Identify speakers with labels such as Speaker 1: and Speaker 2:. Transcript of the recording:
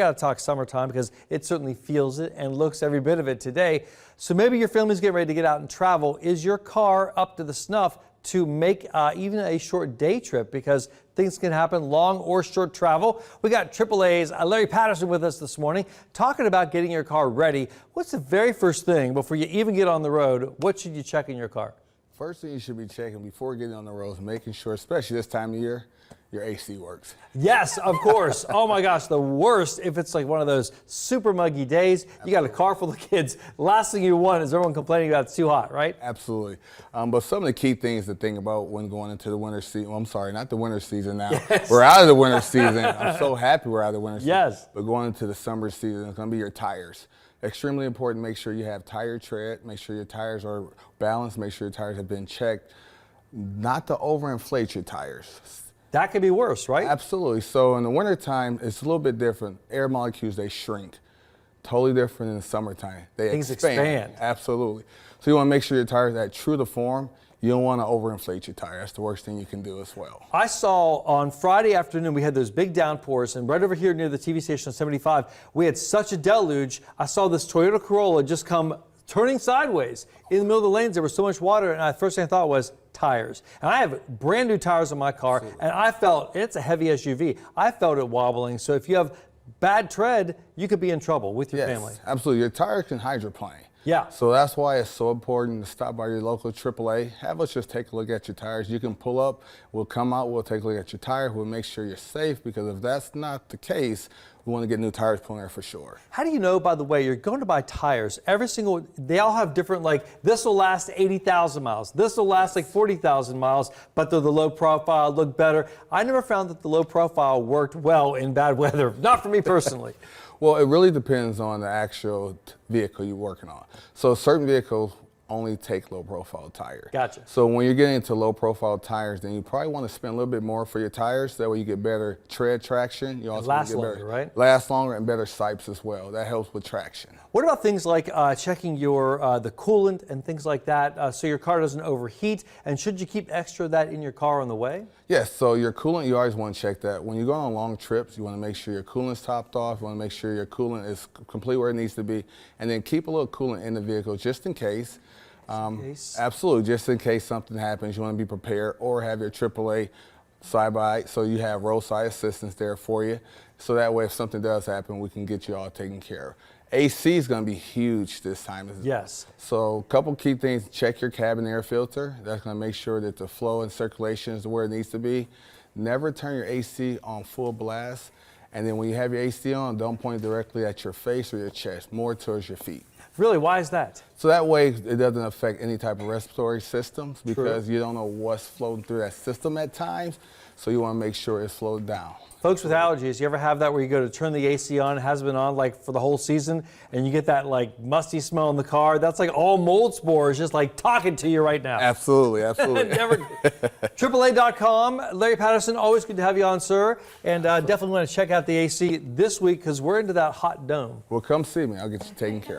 Speaker 1: Got to talk summertime because it certainly feels it and looks every bit of it today. So maybe your family's getting ready to get out and travel. Is your car up to the snuff to make even a short day trip? Because things can happen, long or short travel. We got AAA's Larry Patterson with us this morning talking about getting your car ready. What's the very first thing before you even get on the road? What should you check in your car?
Speaker 2: First thing you should be checking before getting on the road is making sure, especially this time of year, your AC works.
Speaker 1: Yes, of course. Oh my gosh, the worst if it's like one of those super muggy days. You got a car full of kids. Last thing you want is everyone complaining about it's too hot, right?
Speaker 2: Absolutely. But some of the key things to think about when going into the winter season, well, I'm sorry, not the winter season now.
Speaker 1: Yes.
Speaker 2: We're out of the winter season. I'm so happy we're out of the winter season.
Speaker 1: Yes.
Speaker 2: But going into the summer season, it's going to be your tires. Extremely important, make sure you have tire tread, make sure your tires are balanced, make sure your tires have been checked. Not to overinflate your tires.
Speaker 1: That could be worse, right?
Speaker 2: Absolutely. So in the wintertime, it's a little bit different. Air molecules, they shrink. Totally different in the summertime. They expand. Absolutely. So you want to make sure your tires are true to form. You don't want to overinflate your tire. That's the worst thing you can do as well.
Speaker 1: I saw on Friday afternoon, we had those big downpours, and right over here near the TV station on 75, we had such a deluge. I saw this Toyota Corolla just come turning sideways in the middle of the lanes. There was so much water, and the first thing I thought was tires. And I have brand new tires on my car. Absolutely. And I felt, it's a heavy SUV, I felt it wobbling. So if you have bad tread, you could be in trouble with your family.
Speaker 2: Absolutely. Your tires can hydroplane.
Speaker 1: Yeah.
Speaker 2: So that's why it's so important to stop by your local AAA. Have us just take a look at your tires. You can pull up, we'll come out, we'll take a look at your tires, we'll make sure you're safe, because if that's not the case, we want to get new tires put in there for sure. How
Speaker 1: do you know, by the way, you're going to buy tires, they all have different, like, this will last 80,000 miles, this will last like 40,000 miles, but they're the low profile, look better. I never found that the low profile worked well in bad weather, not for me personally.
Speaker 2: Well, it really depends on the actual vehicle you're working on. So certain vehicles only take low profile tires.
Speaker 1: Gotcha.
Speaker 2: So when you're getting into low profile tires, then you probably want to spend a little bit more for your tires. That way you get better tread traction. You also
Speaker 1: last longer, right?
Speaker 2: Last longer, and better sipes as well. That helps with traction.
Speaker 1: What about things like checking your the coolant and things like that, so your car doesn't overheat? And should you keep extra of that in your car on the way?
Speaker 2: Yes, so your coolant, you always want to check that. When you go on long trips, you want to make sure your coolant's topped off. You want to make sure your coolant is complete where it needs to be. And then keep a little coolant in the vehicle just in case. Absolutely, just in case something happens, you want to be prepared, or have your AAA side by, so you have roadside assistance there for you. So that way, if something does happen, we can get you all taken care of. AC is going to be huge this time.
Speaker 1: Yes.
Speaker 2: So a couple key things: check your cabin air filter. That's going to make sure that the flow and circulation is where it needs to be. Never turn your AC on full blast. And then when you have your AC on, don't point directly at your face or your chest, more towards your feet.
Speaker 1: Really, why is that?
Speaker 2: So that way it doesn't affect any type of respiratory systems, because you don't know what's floating through that system at times. So you want to make sure it's slowed down.
Speaker 1: Folks with allergies, you ever have that where you go to turn the AC on, it hasn't been on like for the whole season, and you get that like musty smell in the car? That's like all mold spores just like talking to you right now.
Speaker 2: Absolutely, absolutely.
Speaker 1: AAA.com. Larry Patterson, always good to have you on, sir. And definitely want to check out the AC this week because we're into that hot dome.
Speaker 2: Well, come see me. I'll get you taken care of.